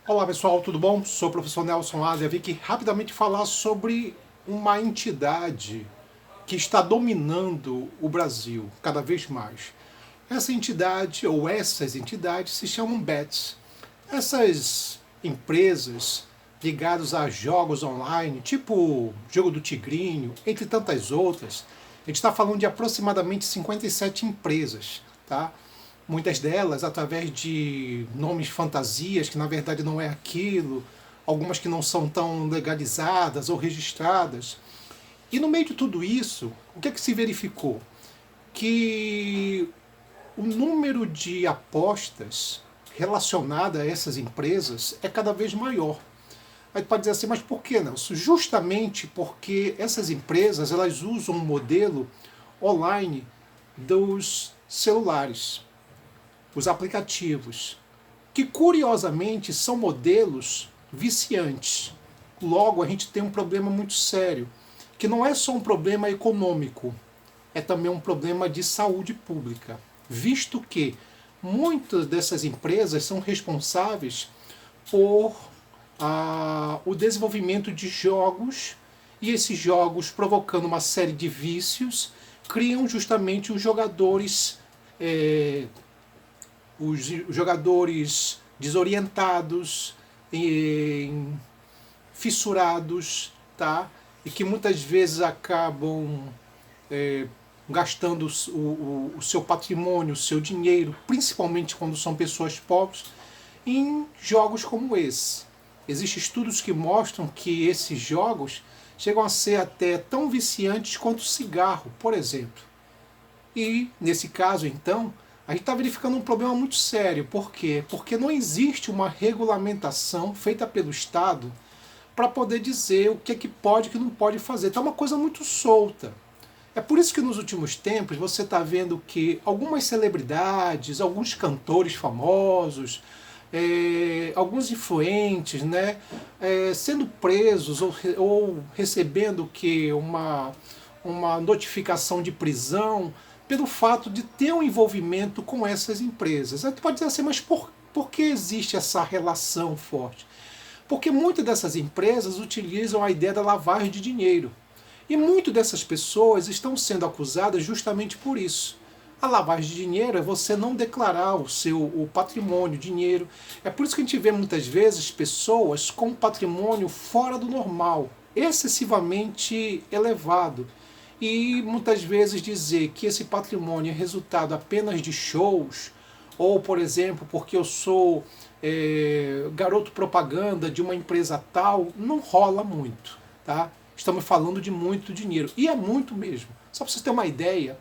Olá pessoal, tudo bom? Sou o professor Nelson Adler. Vim aqui rapidamente falar sobre uma entidade que está dominando o Brasil cada vez mais. Essa entidade, ou essas entidades, se chamam BETs. Essas empresas ligadas a jogos online, tipo Jogo do Tigrinho, entre tantas outras, a gente está falando de aproximadamente 57 empresas, tá? Muitas delas através de nomes fantasias, que na verdade não é aquilo, algumas que não são tão legalizadas ou registradas. E no meio de tudo isso, o que é que se verificou? Que o número de apostas relacionada a essas empresas é cada vez maior. Aí pode dizer assim, mas por que não? Justamente porque essas empresas elas usam um modelo online dos celulares, os aplicativos, que curiosamente são modelos viciantes. Logo, a gente tem um problema muito sério, que não é só um problema econômico, é também um problema de saúde pública, visto que muitas dessas empresas são responsáveis por o desenvolvimento de jogos, e esses jogos, provocando uma série de vícios, criam justamente os jogadores desorientados, fissurados, tá? E que muitas vezes acabam gastando o seu patrimônio, o seu dinheiro, principalmente quando são pessoas pobres, em jogos como esse. Existem estudos que mostram que esses jogos chegam a ser até tão viciantes quanto o cigarro, por exemplo. E, nesse caso, então, a gente está verificando um problema muito sério. Por quê? Porque não existe uma regulamentação feita pelo Estado para poder dizer o que é que pode e o que não pode fazer. Está uma coisa muito solta. É por isso que nos últimos tempos você está vendo que algumas celebridades, alguns cantores famosos, alguns influentes, né, sendo presos ou recebendo que uma notificação de prisão pelo fato de ter um envolvimento com essas empresas. Aí tu pode dizer assim, mas por que existe essa relação forte? Porque muitas dessas empresas utilizam a ideia da lavagem de dinheiro. E muitas dessas pessoas estão sendo acusadas justamente por isso. A lavagem de dinheiro é você não declarar o patrimônio, o dinheiro. É por isso que a gente vê muitas vezes pessoas com patrimônio fora do normal, excessivamente elevado. E muitas vezes dizer que esse patrimônio é resultado apenas de shows, ou, por exemplo, porque eu sou garoto propaganda de uma empresa tal, não rola muito, tá? Estamos falando de muito dinheiro, e é muito mesmo. Só para vocês terem uma ideia,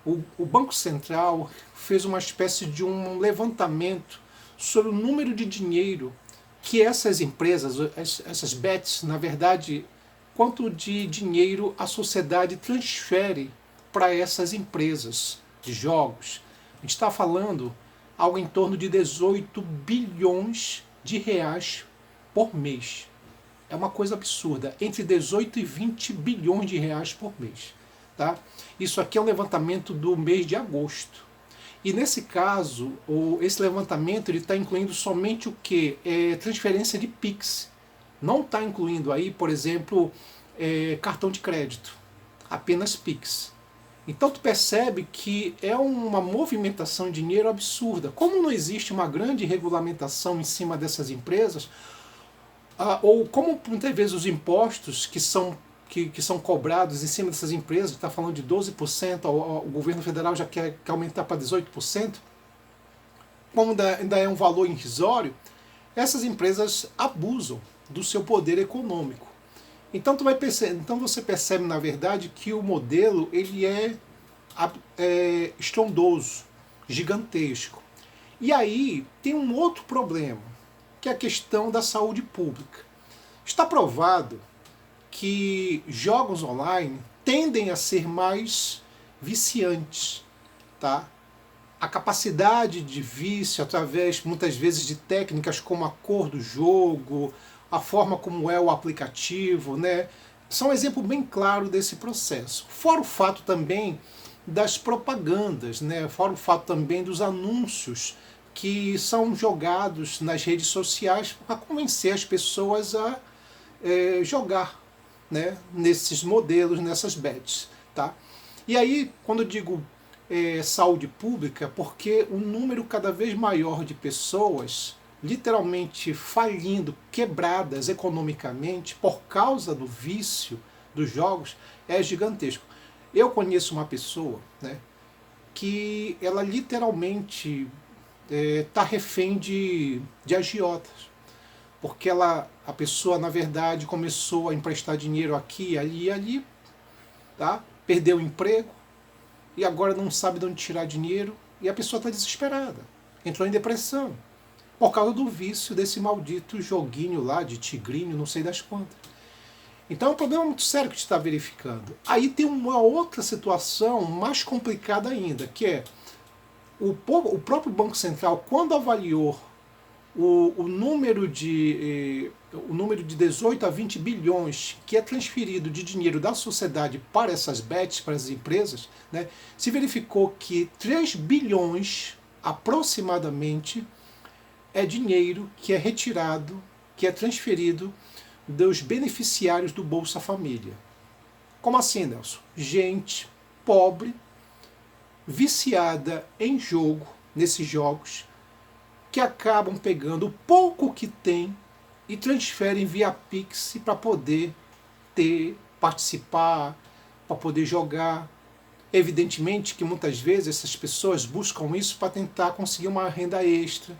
o Banco Central fez uma espécie de um levantamento sobre o número de dinheiro que essas empresas, essas bets, na verdade, quanto de dinheiro a sociedade transfere para essas empresas de jogos. A gente está falando algo em torno de 18 bilhões de reais por mês. É uma coisa absurda, entre 18 e 20 bilhões de reais por mês. Tá? Isso aqui é um levantamento do mês de agosto. E nesse caso, esse levantamento está incluindo somente o que? Transferência de Pix. Não está incluindo aí, por exemplo, cartão de crédito. Apenas Pix. Então tu percebe que é uma movimentação de dinheiro absurda. Como não existe uma grande regulamentação em cima dessas empresas, ou como muitas vezes os impostos que são cobrados em cima dessas empresas, está falando de 12%, o governo federal já quer aumentar para 18%, como ainda é um valor irrisório, essas empresas abusam do seu poder econômico. Então, então você percebe, na verdade, que o modelo ele é estrondoso, gigantesco. E aí tem um outro problema, que é a questão da saúde pública. Está provado que jogos online tendem a ser mais viciantes, tá? A capacidade de vício, através muitas vezes de técnicas como a cor do jogo, a forma como é o aplicativo, né? São um exemplo bem claro desse processo. Fora o fato também das propagandas, né? Fora o fato também dos anúncios que são jogados nas redes sociais para convencer as pessoas a jogar, né, nesses modelos, nessas bets. Tá? E aí, quando eu digo saúde pública, porque o número cada vez maior de pessoas literalmente falindo, quebradas economicamente por causa do vício dos jogos é gigantesco. Eu conheço uma pessoa, né, que ela literalmente está refém de agiotas, porque a pessoa na verdade começou a emprestar dinheiro aqui, ali e ali, tá? Perdeu o emprego e agora não sabe de onde tirar dinheiro e a pessoa está desesperada, entrou em depressão por causa do vício desse maldito joguinho lá de tigrinho, não sei das quantas. Então é um problema muito sério que a gente está verificando. Aí tem uma outra situação mais complicada ainda, que é o próprio Banco Central, quando avaliou o número de 18 a 20 bilhões que é transferido de dinheiro da sociedade para essas bets, para as empresas, né, se verificou que 3 bilhões aproximadamente é dinheiro que é retirado, que é transferido dos beneficiários do Bolsa Família. Como assim, Nelson? Gente pobre, viciada em jogo, nesses jogos, que acabam pegando o pouco que tem e transferem via Pix para poder participar, para poder jogar. Evidentemente que muitas vezes essas pessoas buscam isso para tentar conseguir uma renda extra,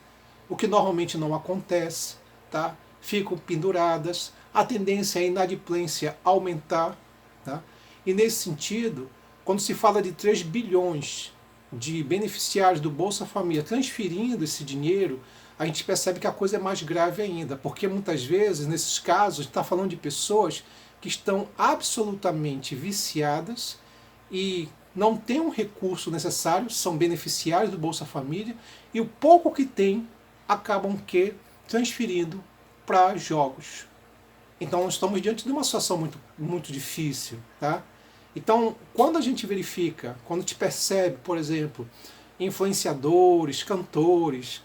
o que normalmente não acontece, tá? Ficam penduradas, a tendência é a inadimplência aumentar, tá? E nesse sentido, quando se fala de 3 bilhões de beneficiários do Bolsa Família transferindo esse dinheiro, a gente percebe que a coisa é mais grave ainda, porque muitas vezes, nesses casos, a gente está falando de pessoas que estão absolutamente viciadas e não têm um recurso necessário, são beneficiários do Bolsa Família, e o pouco que têm acabam transferindo para jogos. Então nós estamos diante de uma situação muito, muito difícil, tá? Então, quando a gente verifica, quando a gente percebe, por exemplo, influenciadores, cantores,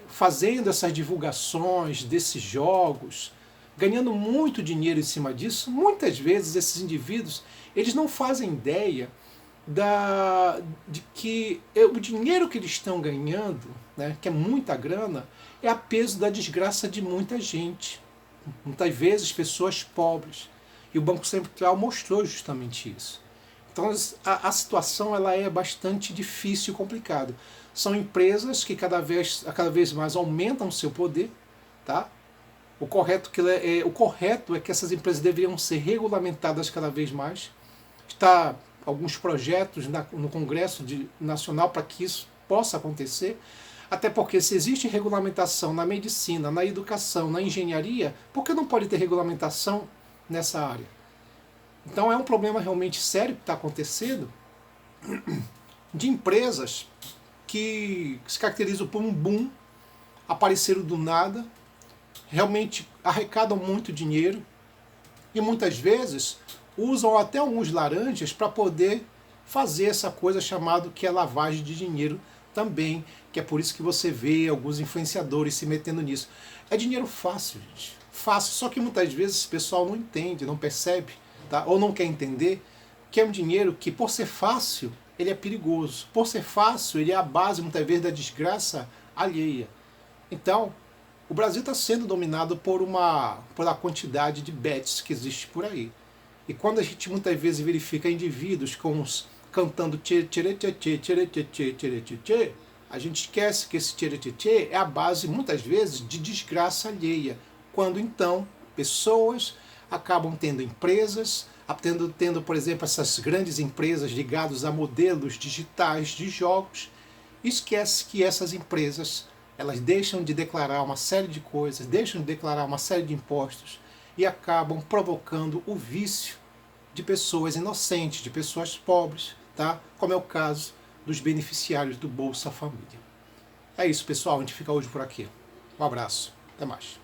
fazendo essas divulgações desses jogos, ganhando muito dinheiro em cima disso, muitas vezes esses indivíduos eles não fazem ideia de que o dinheiro que eles estão ganhando, né, que é muita grana, é a peso da desgraça de muita gente. Muitas vezes pessoas pobres. E o Banco Central mostrou justamente isso. Então a situação ela é bastante difícil e complicada. São empresas que cada vez mais aumentam o seu poder. Tá? O correto é que essas empresas deveriam ser regulamentadas cada vez mais. Está alguns projetos no Congresso Nacional para que isso possa acontecer. Até porque se existe regulamentação na medicina, na educação, na engenharia, por que não pode ter regulamentação nessa área? Então é um problema realmente sério que está acontecendo de empresas que se caracterizam por um boom, apareceram do nada, realmente arrecadam muito dinheiro e muitas vezes usam até alguns laranjas para poder fazer essa coisa chamada que é lavagem de dinheiro também, que é por isso que você vê alguns influenciadores se metendo nisso. É dinheiro fácil, gente. Fácil, só que muitas vezes o pessoal não entende, não percebe, tá? Ou não quer entender que é um dinheiro que, por ser fácil, ele é perigoso. Por ser fácil, ele é a base, muitas vezes, da desgraça alheia. Então, o Brasil está sendo dominado por uma quantidade de bets que existe por aí. E quando a gente muitas vezes verifica indivíduos cantando tchê, tchê, tchê, tchê, tchê, tchê, tchê, tchê, tchê, a gente esquece que esse tchê, tchê, tchê é a base, muitas vezes, de desgraça alheia. Quando, então, pessoas acabam tendo empresas, tendo, por exemplo, essas grandes empresas ligadas a modelos digitais de jogos, esquece que essas empresas elas deixam de declarar uma série de coisas, deixam de declarar uma série de impostos e acabam provocando o vício de pessoas inocentes, de pessoas pobres, tá? Como é o caso dos beneficiários do Bolsa Família. É isso, pessoal. A gente fica hoje por aqui. Um abraço. Até mais.